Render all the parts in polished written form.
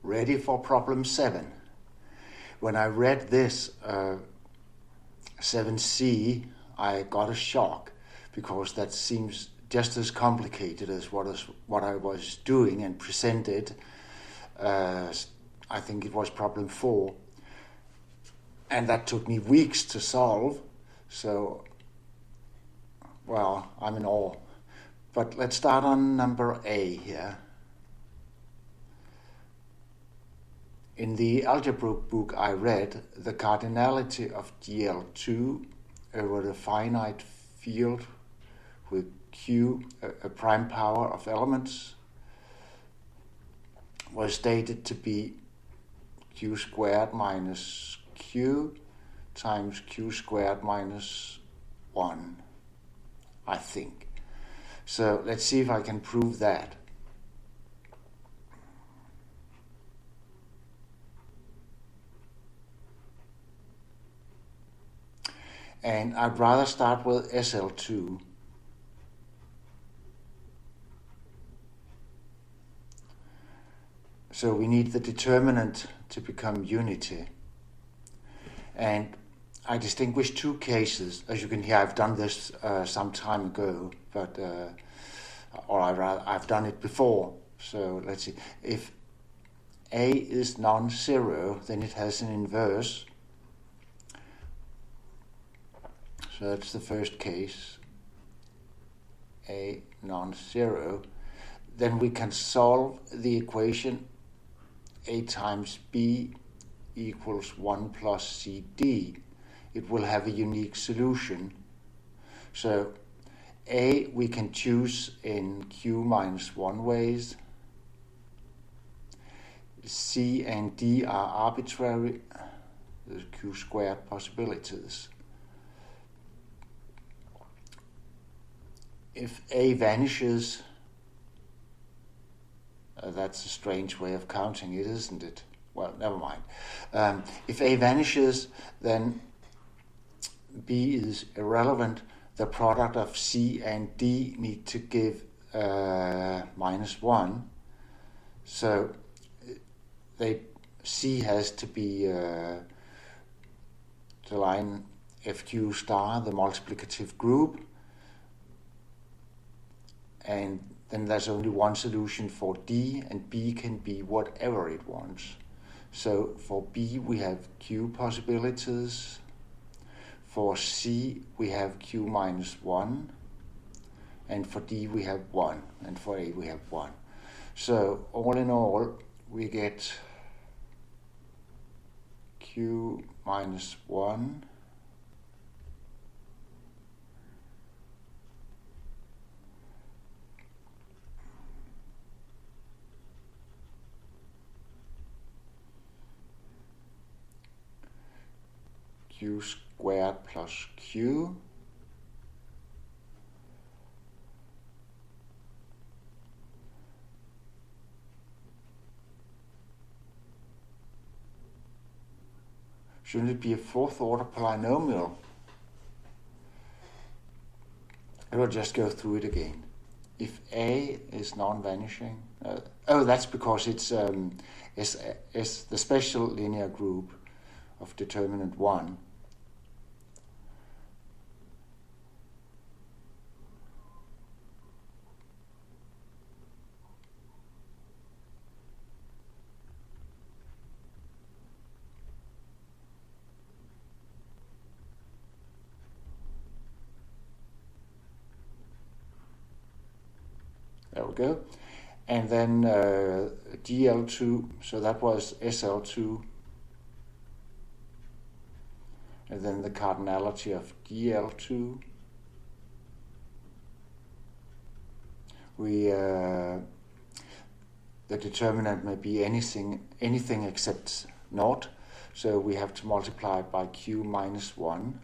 ready for problem 7. When I read this 7C, I got a shock because that seems just as complicated as what I was doing and presented. I think it was problem 4, and that took me weeks to solve. So, well, I'm in awe. But let's start on number A here. In the algebra book I read, the cardinality of GL2 over the finite field with Q, a prime power of elements, was stated to be Q squared minus Q times Q squared minus 1, I think. So let's see if I can prove that. And I'd rather start with SL2. So we need the determinant to become unity. And I distinguish two cases. As you can hear, I've done this some time ago, but I've done it before. So let's see. If A is non-zero, then it has an inverse. So that's the first case, A non-zero. Then we can solve the equation A times B equals 1 plus CD. It will have a unique solution. So A we can choose in Q minus 1 ways. C and D are arbitrary. There's Q squared possibilities. If A vanishes, that's a strange way of counting it, isn't it? Well, never mind. If A vanishes, then B is irrelevant. The product of C and D need to give minus 1. So C has to be the line FQ star, the multiplicative group. And then there's only one solution for D, and B can be whatever it wants. So for B we have Q possibilities. For C we have Q minus 1. And for D we have 1. And for A we have 1. So all in all we get Q minus 1. Q squared plus Q shouldn't it be a fourth order polynomial? I will just go through it again. If A is non-vanishing, that's because it's the special linear group of determinant 1. There we go. And then GL2, so that was SL2. And then the cardinality of GL2. The determinant may be anything except naught. So we have to multiply it by Q minus 1.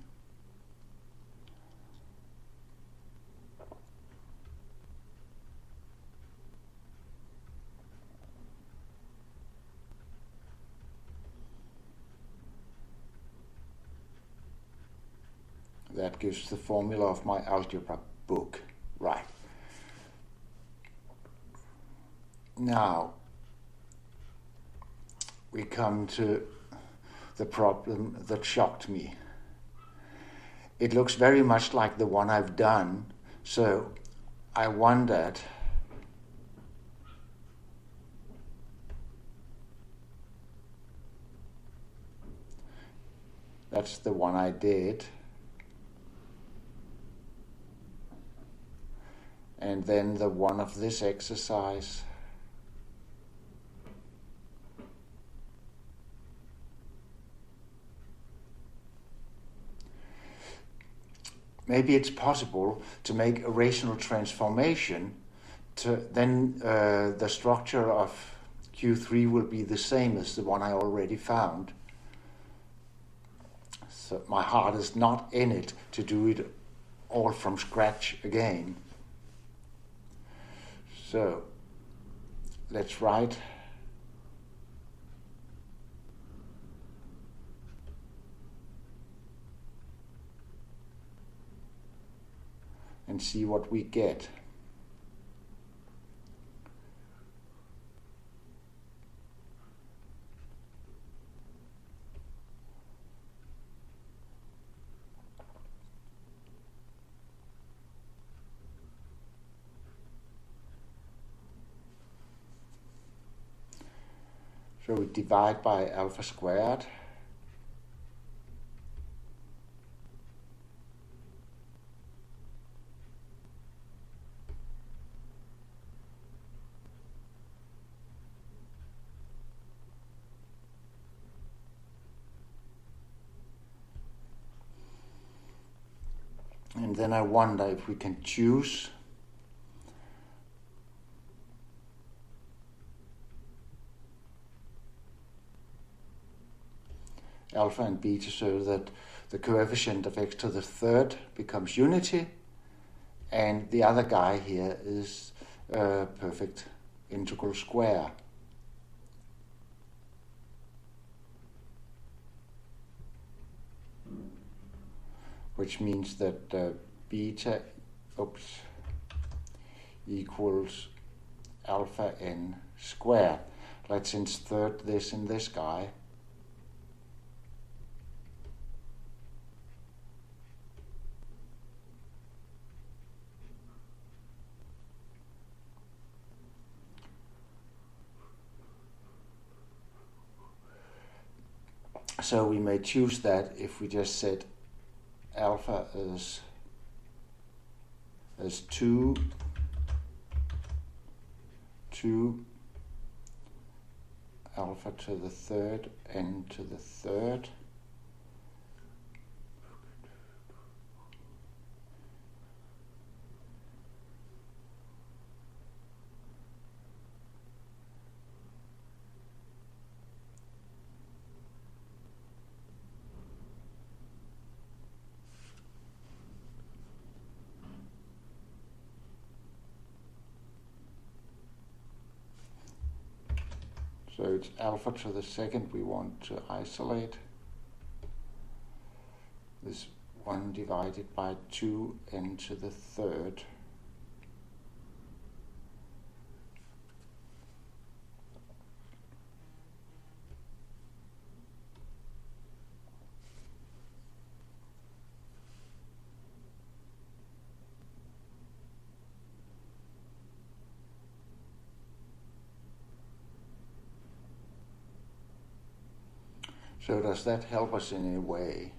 That gives the formula of my algebra book. Right. Now, we come to the problem that shocked me. It looks very much like the one I've done, so I wondered that's the one I did. And then the one of this exercise. Maybe it's possible to make a rational transformation then the structure of Q3 will be the same as the one I already found. So my heart is not in it to do it all from scratch again. So let's write and see what we get. So we divide by alpha squared. And then I wonder if we can choose alpha and beta so that the coefficient of x to the third becomes unity, and the other guy here is a perfect integral square. Which means that beta equals alpha n squared. Let's insert this in this guy. So we may choose that if we just set alpha as 2 alpha to the third n to the third So it's alpha to the second we want to isolate. This one divided by 2n to the third. So does that help us in any way?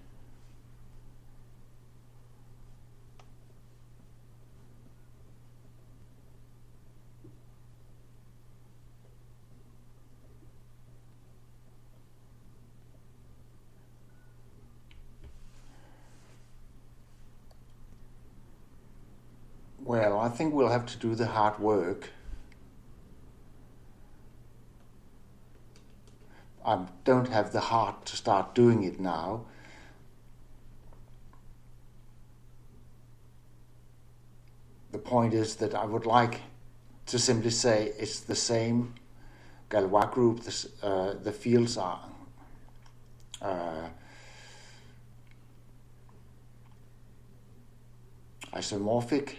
Well, I think we'll have to do the hard work. I don't have the heart to start doing it now. The point is that I would like to simply say it's the same Galois group. The fields are isomorphic,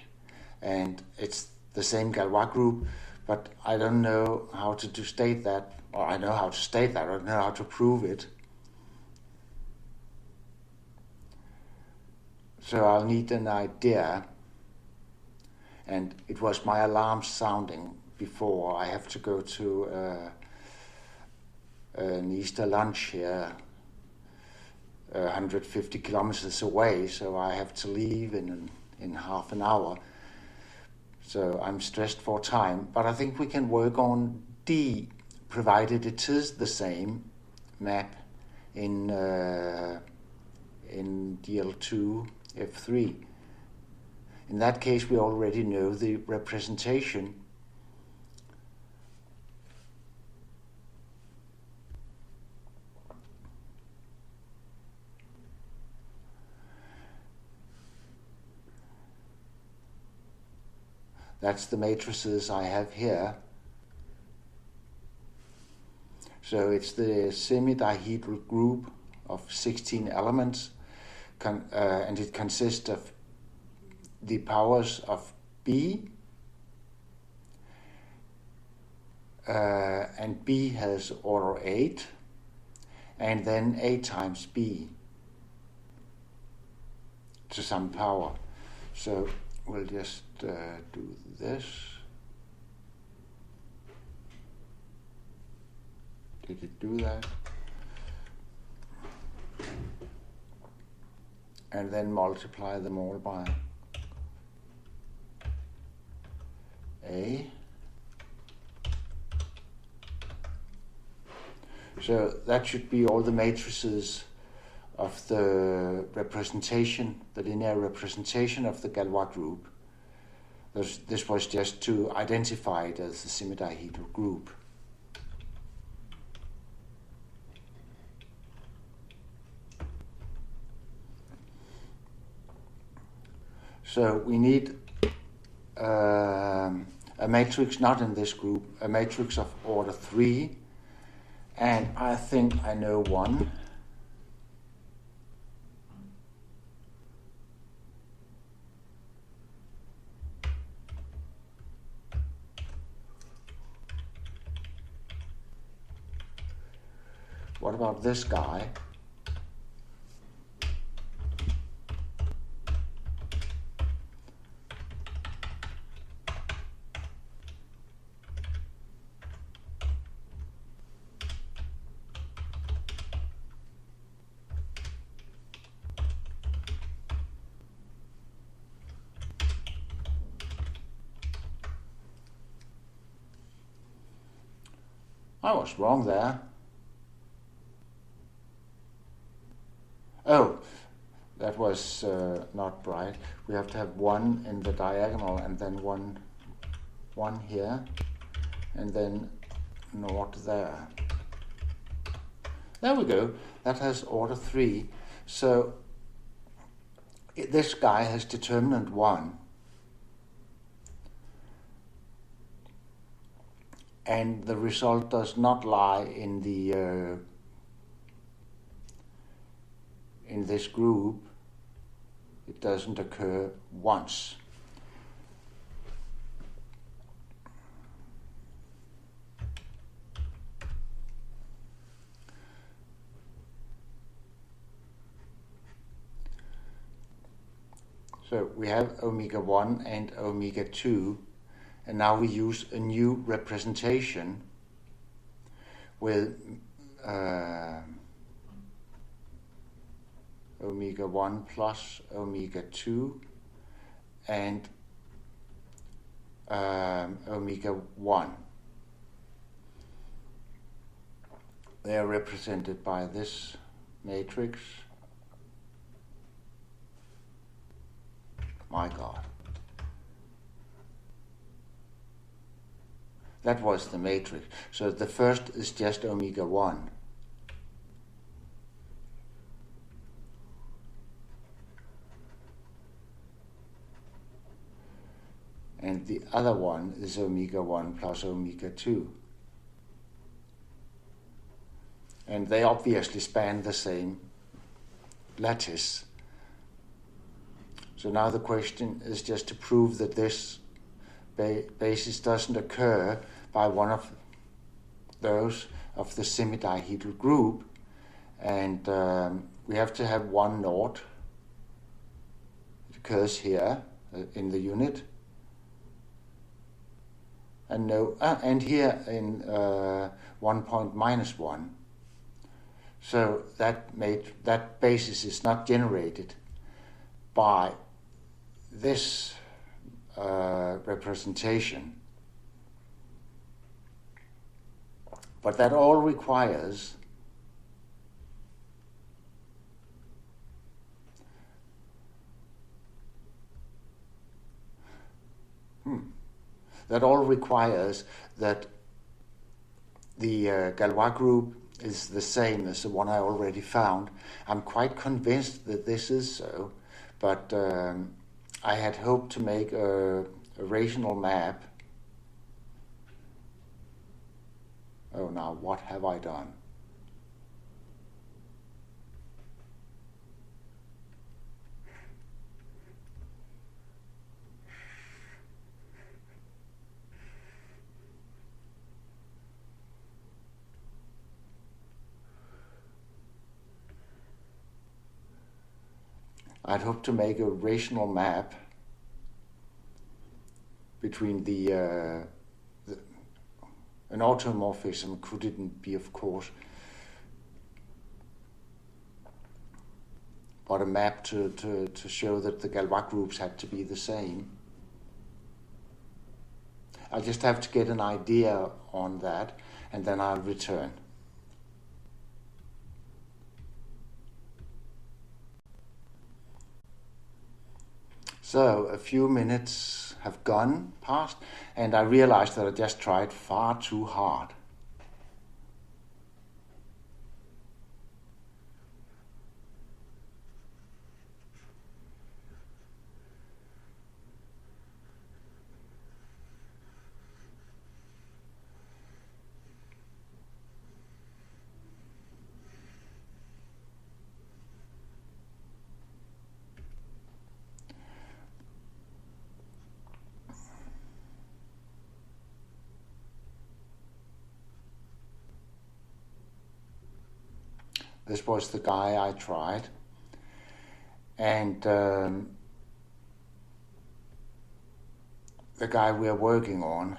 and it's the same Galois group, But I don't know how to state that, or I know how to state that, I don't know how to prove it. So I'll need an idea, and it was my alarm sounding before. I have to go to an Easter lunch here, 150 kilometers away, so I have to leave in half an hour. So I'm stressed for time, but I think we can work on D, provided it is the same map in DL2 F3. In that case, we already know the representation. That's the matrices I have here. So it's the semi-dihedral group of 16 elements, and it consists of the powers of B, and B has order 8, and then 8 times B to some power. So we'll just do this. Did it do that? And then multiply them all by A. So that should be all the matrices of the representation, the linear representation of the Galois group. This was just to identify it as the semidihedral group. So we need a matrix not in this group, a matrix of order 3, and I think I know one. What about this guy? I was wrong there. Oh, that was not right. We have to have 1 in the diagonal and then one here, and then naught there. There we go. That has order 3. So this guy has determinant 1. And the result does not lie in the in this group. It doesn't occur once. So we have omega 1 and omega 2. And now we use a new representation with omega 1 plus omega 2 and omega 1. They are represented by this matrix. My God. That was the matrix. So the first is just omega 1. And the other one is omega 1 plus omega 2. And they obviously span the same lattice. So now the question is just to prove that this basis doesn't occur by one of those of the semidihedral group, and we have to have 1 naught. It occurs here in the unit, and and here in 1 point minus 1. So that basis is not generated by this representation. But that all requires that the Galois group is the same as the one I already found. I'm quite convinced that this is so, but I had hoped to make a rational map. Oh, now what have I done? I'd hoped to make a rational map between an automorphism couldn't be, of course, but a map to show that the Galois groups had to be the same. I'll just have to get an idea on that, and then I'll return. So a few minutes have gone past, and I realized that I just tried far too hard. This was the guy I tried, and the guy we're working on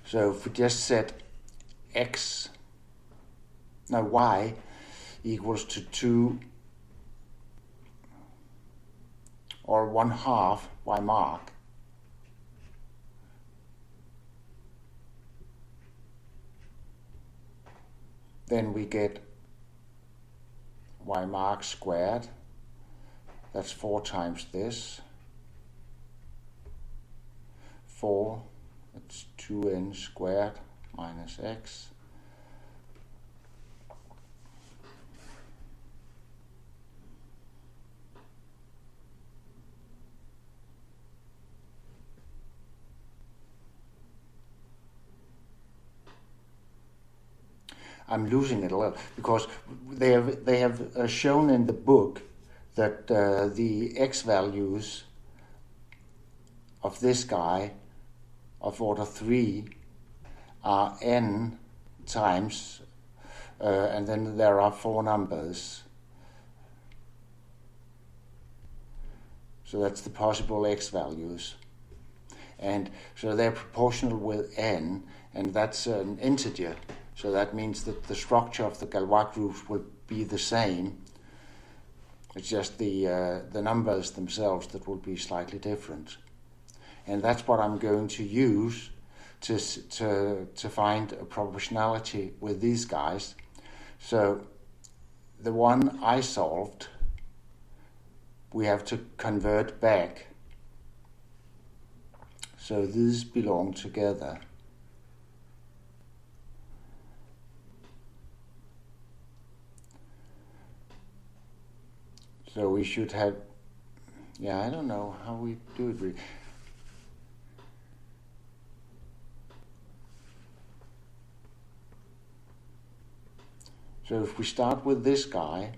so if we just set y equals to 2 or 1/2 y mark, then we get y mark squared. That's 4 times this. 4, that's 2n squared minus x. I'm losing it a little because they have shown in the book that the x values of this guy of order 3 are n times, and then there are 4 numbers. So that's the possible x values. And so they're proportional with n, and that's an integer. So that means that the structure of the Galois groups will be the same. It's just the numbers themselves that will be slightly different. And that's what I'm going to use to find a proportionality with these guys. So the one I solved, we have to convert back. So these belong together. So we should have, I don't know how we do it really. So if we start with this guy,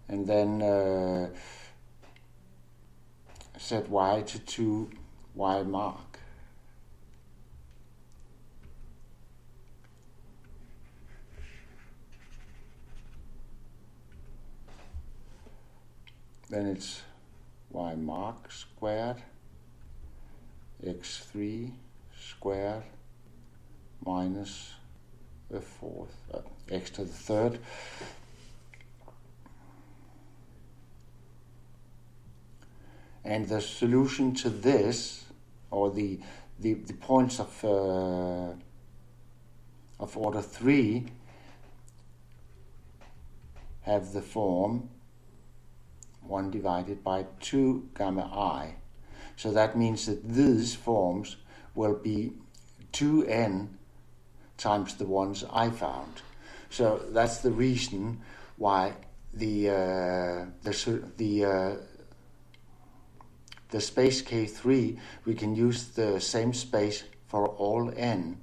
and then set y to 2 y mark, then it's y mark squared x3 squared minus the fourth, x to the third, and the solution to this, or the points of order 3, have the form 1 divided by 2 gamma I. So that means that these forms will be 2n times the ones I found. So that's the reason why the space K3, we can use the same space for all n.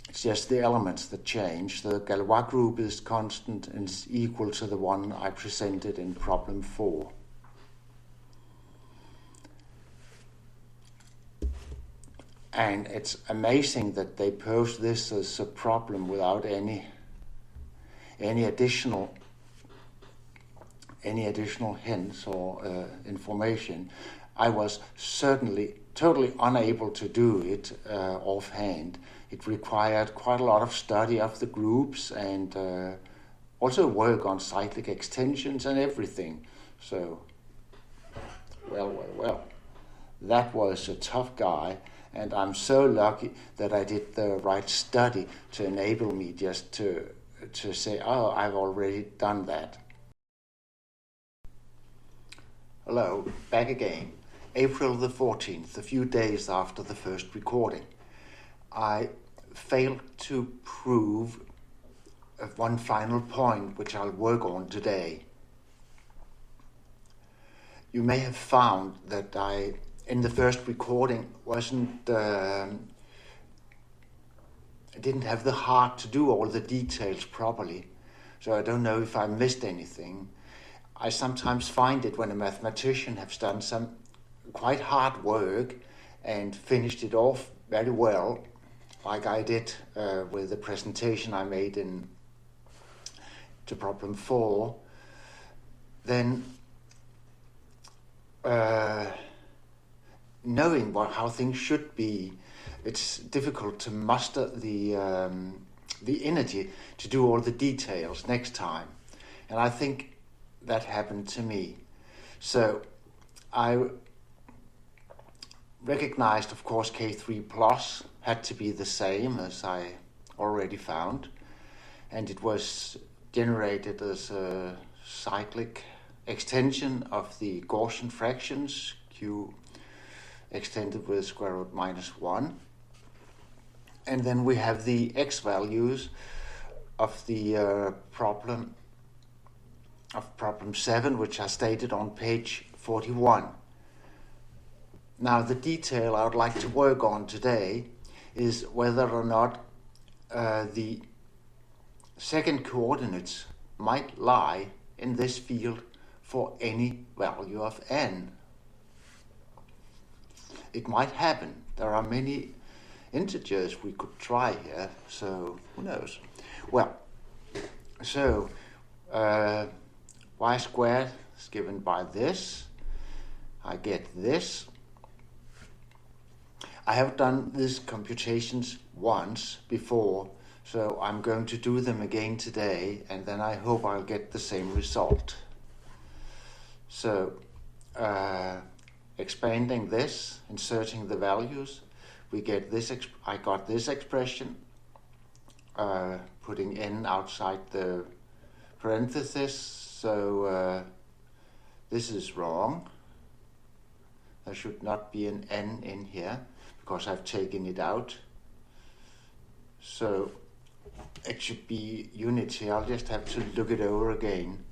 It's just the elements that change. The Galois group is constant and is equal to the one I presented in problem 4. And it's amazing that they pose this as a problem without any additional hints or information. I was certainly totally unable to do it offhand. It required quite a lot of study of the groups and also work on cyclic extensions and everything. So, well. That was a tough guy, and I'm so lucky that I did the right study to enable me just to say, oh, I've already done that. Hello, back again. April the 14th, a few days after the first recording. I failed to prove one final point which I'll work on today. You may have found that I, in the first recording, didn't have the heart to do all the details properly, so I don't know if I missed anything. I sometimes find it when a mathematician has done some quite hard work and finished it off very well, like I did with the presentation I made to problem 4, then knowing how things should be, it's difficult to muster the energy to do all the details next time. And I think that happened to me. So I recognized, of course, K3 plus had to be the same as I already found. And it was generated as a cyclic extension of the Gaussian fractions, Q extended with square root minus 1. And then we have the x values of the problem 7, which are stated on page 41. Now, the detail I would like to work on today is whether or not the second coordinates might lie in this field for any value of n. It might happen. There are many integers we could try here, so who knows? Well, so y squared is given by this. I get this. I have done these computations once before, so I'm going to do them again today, and then I hope I'll get the same result. So, expanding this, inserting the values, we get this. I got this expression, putting n outside the parenthesis, so this is wrong. There should not be an n in here, because I've taken it out. So it should be unity. I'll just have to look it over again.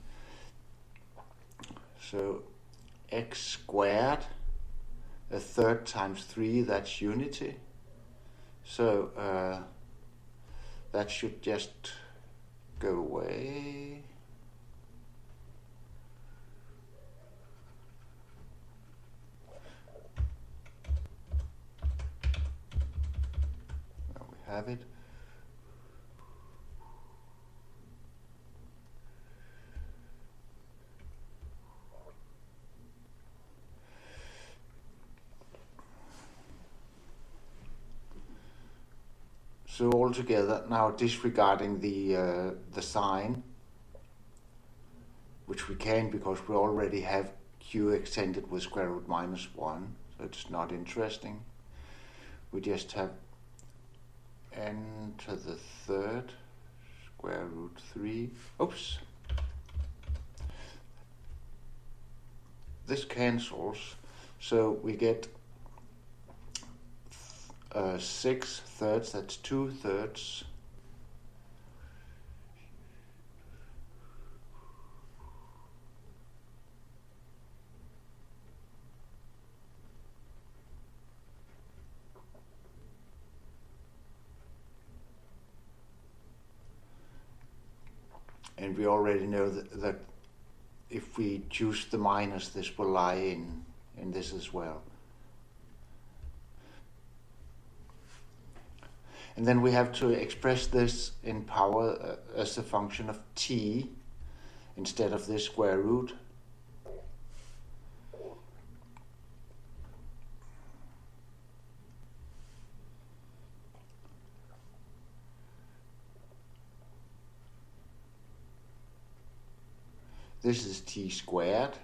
So x squared, a third times 3, that's unity. So that should just go away. There we have it. So altogether, now disregarding the sign, which we can because we already have q extended with square root minus 1, so it's not interesting. We just have n to the third square root 3. Oops. This cancels, so we get 6/3, that's 2/3. And we already know that if we choose the minus, this will lie in this as well. And then we have to express this in power as a function of t instead of this square root. This is t squared,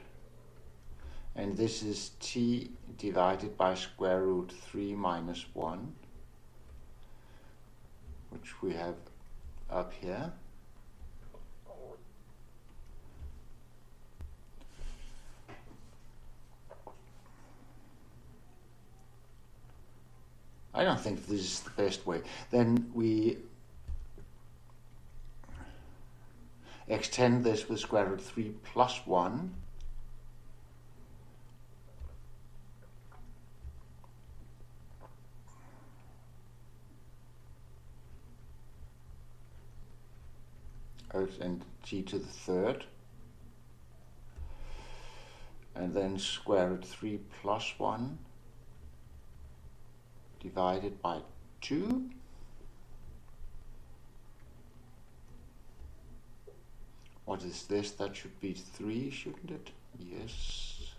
and this is t divided by square root 3 minus 1, which we have up here. I don't think this is the best way. Then we extend this with square root 3 plus 1. And t to the third. And then square root 3 plus 1 divided by 2. What is this? That should be 3, shouldn't it? Yes.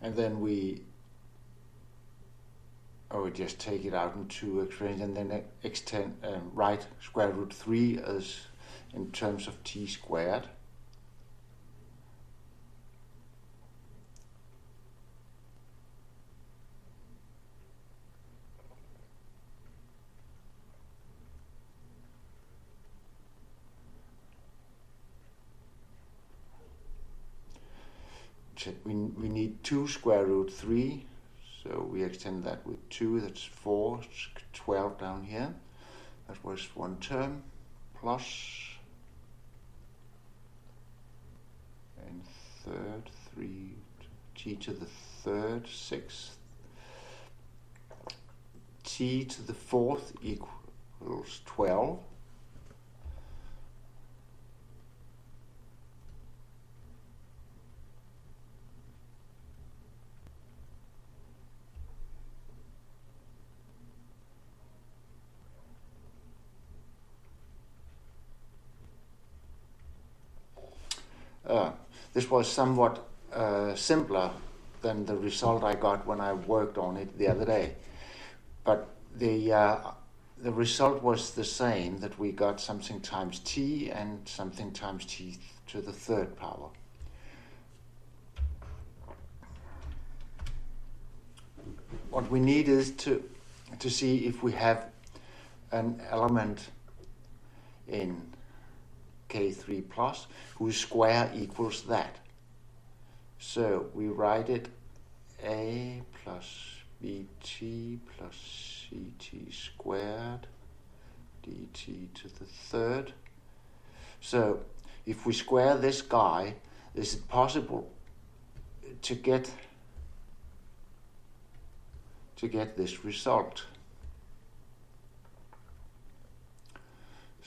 And then we just take it out in 2 expressions and then extend, write square root 3 as in terms of t squared. We need 2 square root 3. So we extend that with 2, that's 4, 12 down here. That was one term, plus, and third, 3, t to the third, 6, t to the fourth equals 12. This was somewhat simpler than the result I got when I worked on it the other day. But the result was the same, that we got something times t and something times t to the third power. What we need is to see if we have an element in K3 plus whose square equals that. So we write it a plus bt plus ct squared dt to the third. So if we square this guy, is it possible to get this result?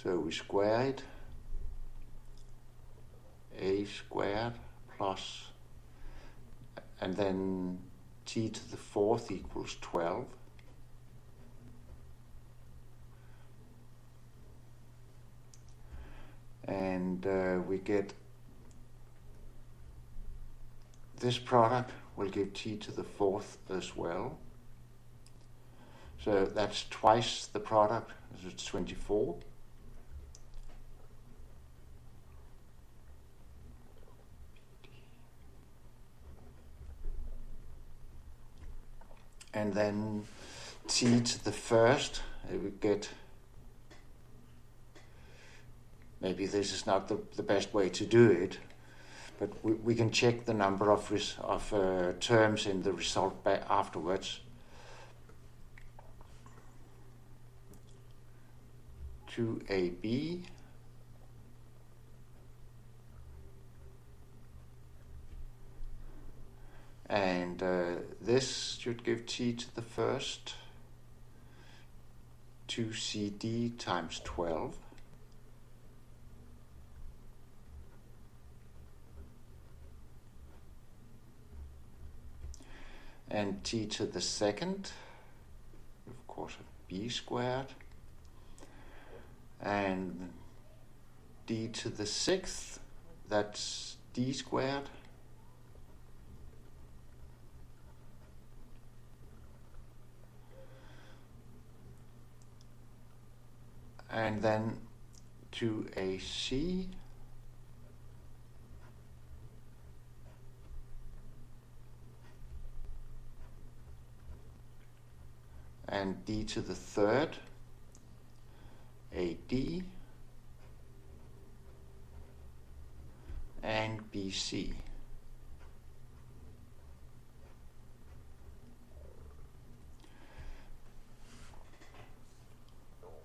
So we square it, a squared plus, and then t to the fourth equals 12. And we get this product will give t to the fourth as well. So that's twice the product, so it's 24. And then t to the first, we get, maybe this is not the best way to do it, but we can check the number of terms in the result afterwards. 2ab and this should give t to the first 2cd times 12. And t to the second, of course, b squared. And d to the sixth, that's d squared. And then 2ac and d to the third, AD and BC.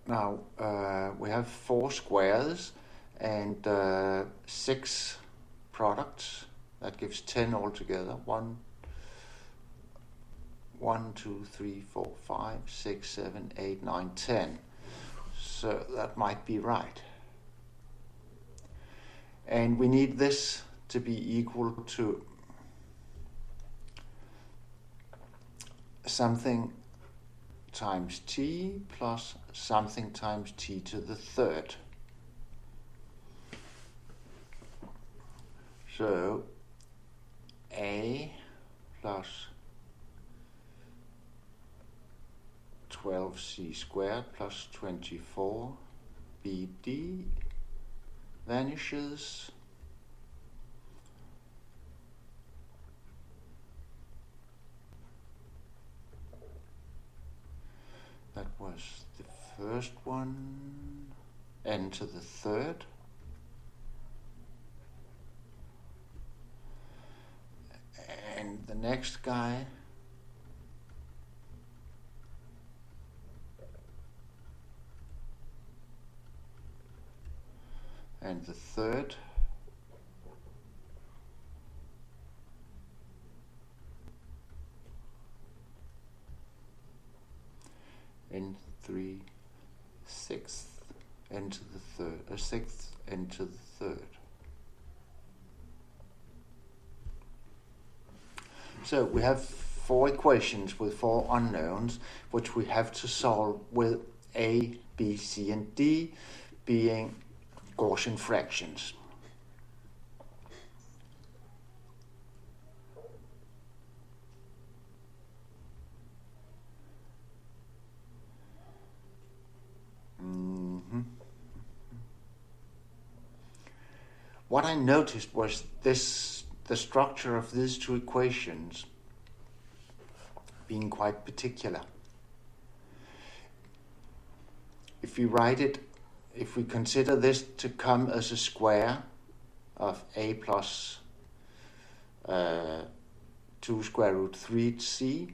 Now we have 4 squares and 6 products. That gives 10 altogether. 1, 2, 3, 4, 5, 6, 7, 8, 9, 10. So that might be right. And we need this to be equal to something times t plus something times t to the third. So a plus 12c squared plus 24 bd vanishes. That was the first one, n to the third. And the next guy and the third. And 3 sixth into the third, a sixth into the third. So we have 4 equations with 4 unknowns, which we have to solve with A, B, C, and D being Gaussian fractions. What I noticed was the structure of these 2 equations being quite particular. If we consider this to come as a square of a plus 2 square root 3c,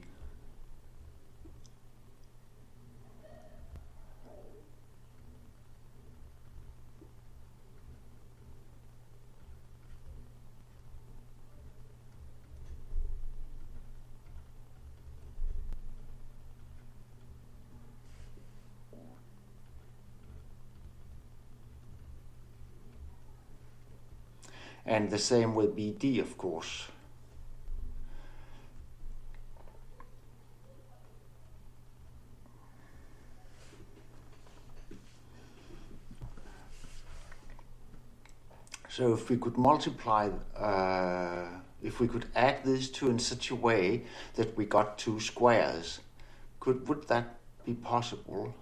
And the same with BD, of course. So if we could multiply, if we could add these two in such a way that we got two squares, would that be possible?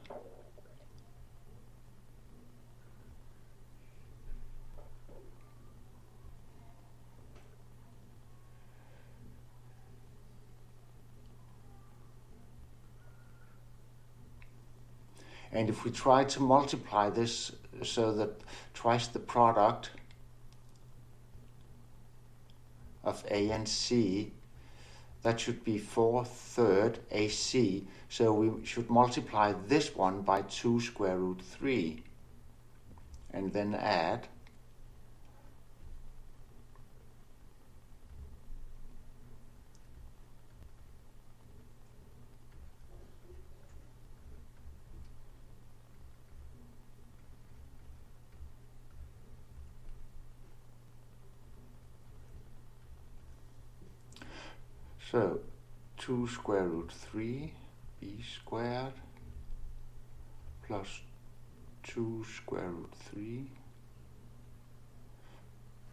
And if we try to multiply this so that twice the product of A and C, that should be 4/3 AC. So we should multiply this one by 2 square root 3 and then add. So 2 square root 3 b squared plus 2 square root 3.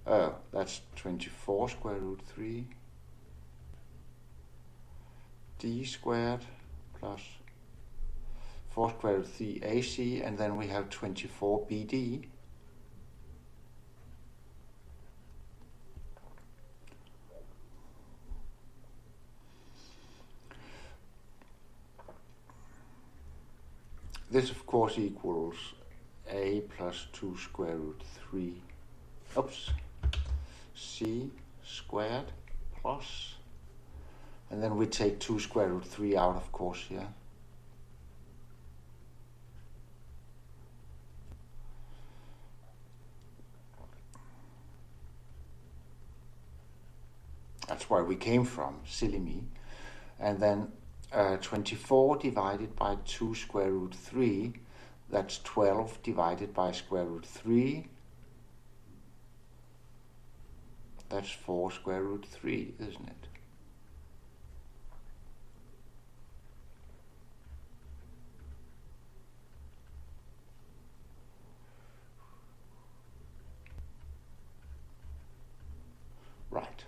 Oh, that's 24 square root 3 d squared plus 4 square root 3 AC, and then we have 24 BD. This, of course, equals A plus 2 square root 3, C squared plus, and then we take 2 square root 3 out, of course, here. That's where we came from, silly me. And then 24 divided by 2 square root 3, that's 12 divided by square root 3. That's 4 square root 3, isn't it? Right.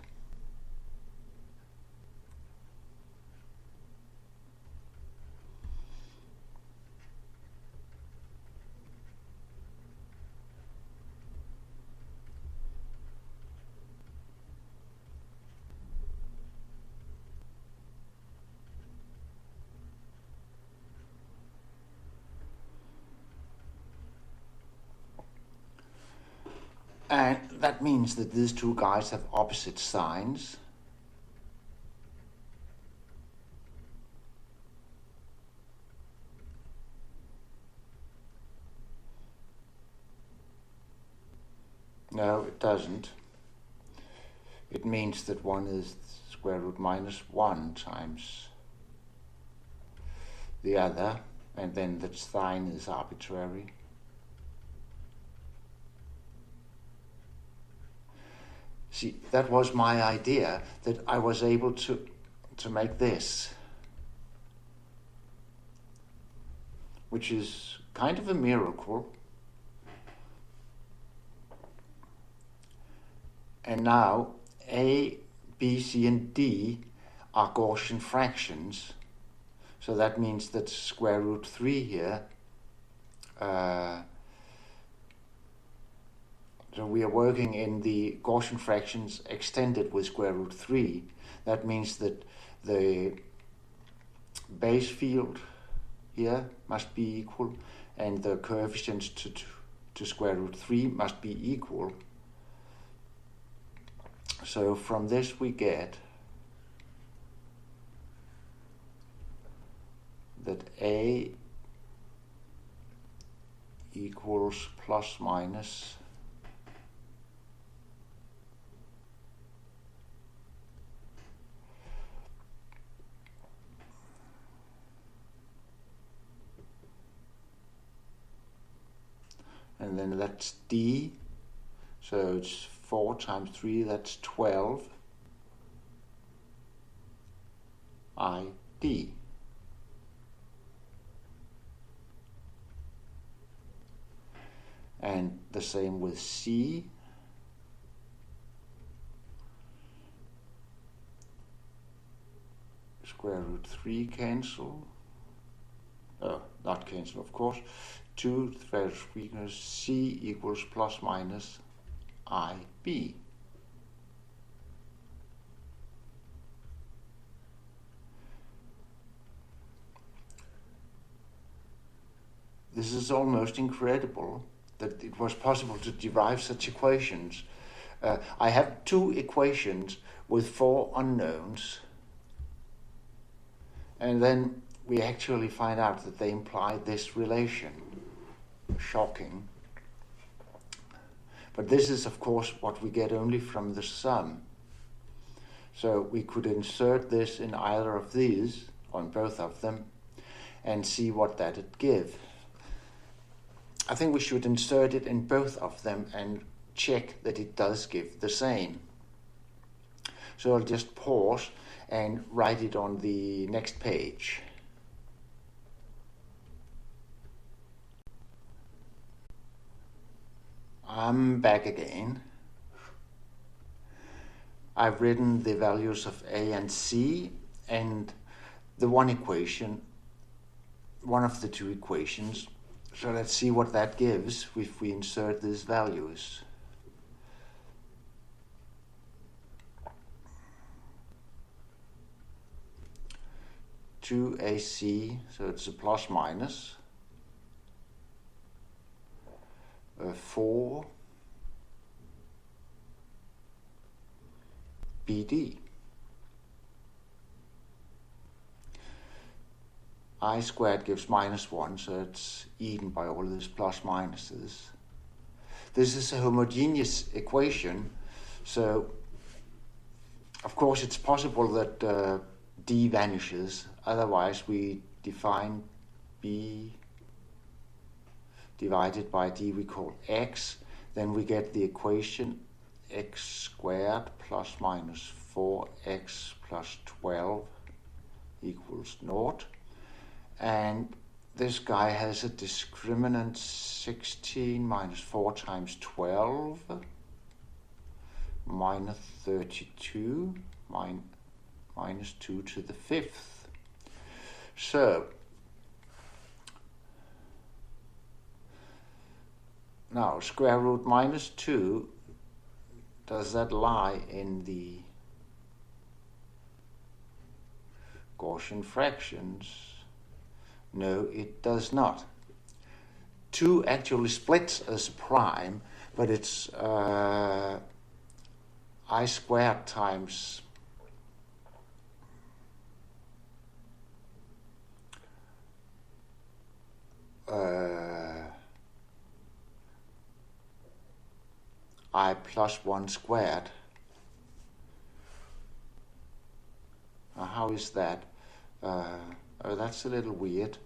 And that means that these two guys have opposite signs. No, it doesn't. It means that one is square root minus 1 times the other, and then the sign is arbitrary. See, that was my idea, that I was able to make this, which is kind of a miracle. And now A, B, C, and D are Gaussian fractions. So that means that square root 3 here, so we are working in the Gaussian fractions extended with square root 3. That means that the base field here must be equal, and the coefficients to square root 3 must be equal. So from this we get that A equals plus minus and then that's D, so it's 4 times 3, that's 12 ID. And the same with C. Square root 3 cancel. Not cancel, of course. 2 square root 3 equals C equals plus minus IB. This is almost incredible that it was possible to derive such equations. I have 2 equations with 4 unknowns, and then we actually find out that they imply this relation. Shocking. But this is, of course, what we get only from the sum. So we could insert this in either of these, on both of them, and see what that would give. I think we should insert it in both of them and check that it does give the same. So I'll just pause and write it on the next page. I'm back again. I've written the values of A and C and the one equation, one of the 2 equations. So let's see what that gives if we insert these values. Two AC, so it's a plus minus. 4 BD. I squared gives minus 1, so it's eaten by all these plus minuses. This is a homogeneous equation, so of course it's possible that D vanishes, otherwise we define B divided by D we call X, then we get the equation x squared plus minus 4x plus 12 equals 0. And this guy has a discriminant 16 minus 4 times 12 minus 32 minus 2 to the 5th. So now square root minus 2, does that lie in the Gaussian fractions? No, it does not. 2 actually splits as a prime, but it's I squared times I plus 1 squared. How is that? Oh, that's a little weird.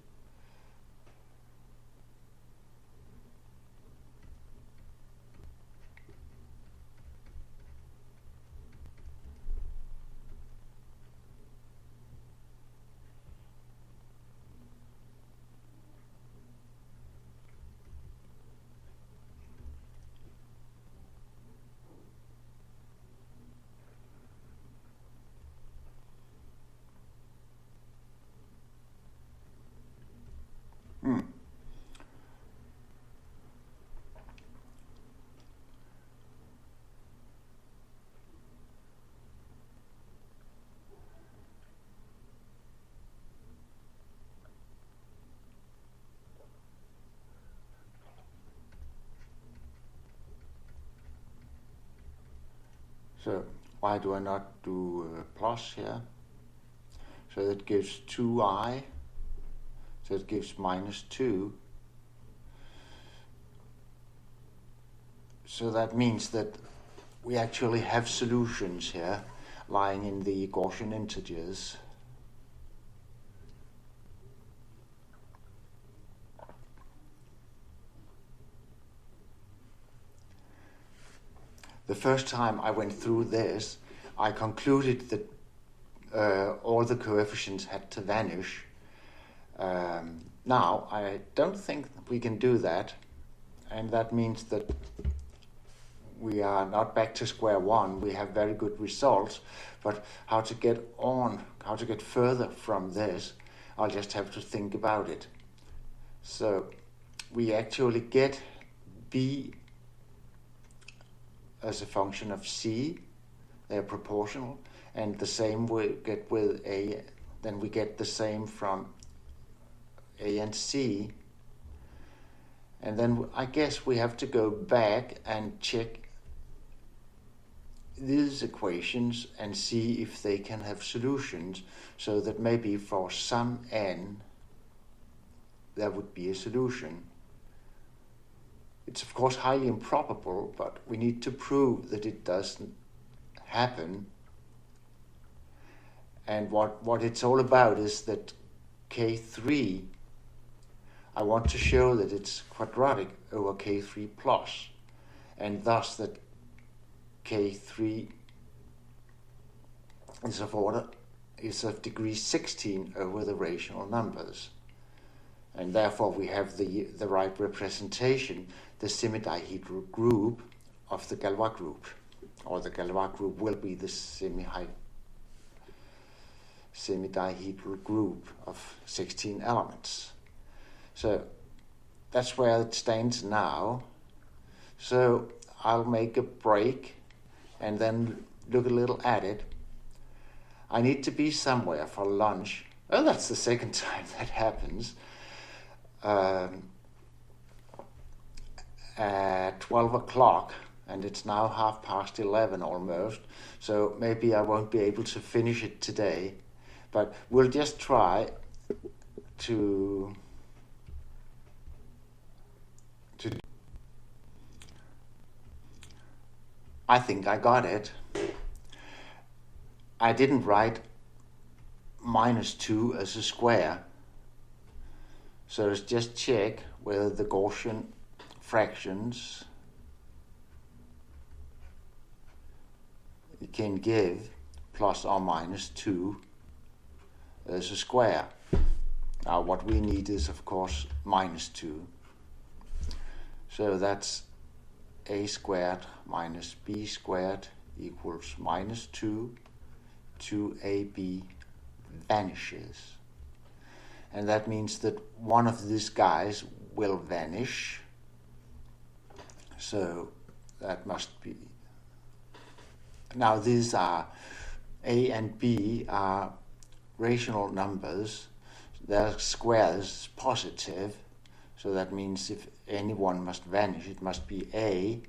So why do I not do plus here? So that gives 2i, so it gives minus 2. So that means that we actually have solutions here lying in the Gaussian integers. the first time I went through this, I concluded that all the coefficients had to vanish. Now, I don't think we can do that, and that means that we are not back to square one. We have very good results, but how to get further from this, I'll just have to think about it. So we actually get b as a function of c, they're proportional, and the same we get with a, then we get the same from a and c. And then I guess we have to go back and check these equations and see if they can have solutions, so that maybe for some n there would be a solution. It's of course highly improbable, but we need to prove that it doesn't happen. And what it's all about is that K3, I want to show that it's quadratic over K3 plus, and thus that K3 is of degree 16 over the rational numbers. And therefore we have the right representation, the semidihedral group of the Galois group, or the Galois group will be the semidihedral group of 16 elements. So that's where it stands now. So I'll make a break and then look a little at it. I need to be somewhere for lunch. Oh, that's the second time that happens. At 12 o'clock, and it's now 11:30 almost, so maybe I won't be able to finish it today, but we'll just try to I think I got it. I didn't write -2 as a square, so let's just check whether the Gaussian fractions can give plus or minus 2 as a square. Now what we need is of course -2. So that's a squared minus b squared equals -2. 2ab vanishes. And that means that one of these guys will vanish. So that must be... Now these are, a and b are rational numbers. Their square is positive. So that means if anyone must vanish, it must be a.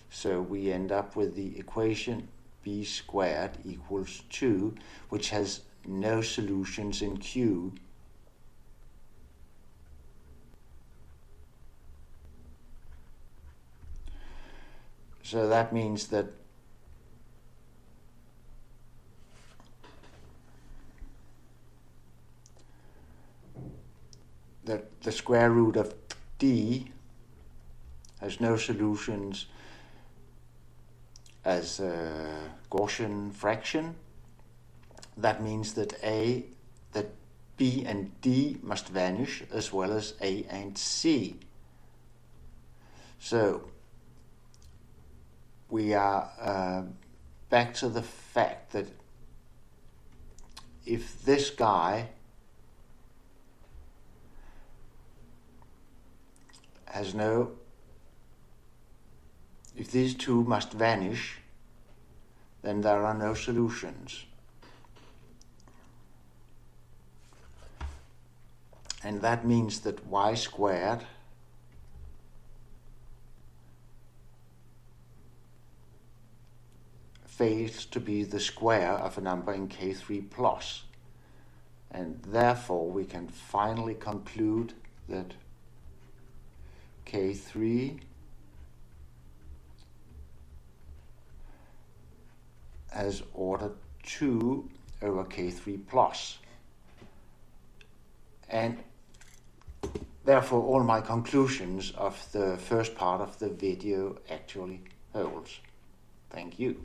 So we end up with the equation b squared equals 2, which has no solutions in Q. So that means that the square root of d has no solutions as a Gaussian fraction. That means that b and d must vanish, as well as a and c. So we are back to the fact that if this guy has no, if these two must vanish, then there are no solutions. And that means that y squared fails to be the square of a number in K3 plus. And therefore we can finally conclude that K3 has order 2 over K3 plus. And therefore all my conclusions of the first part of the video actually holds. Thank you.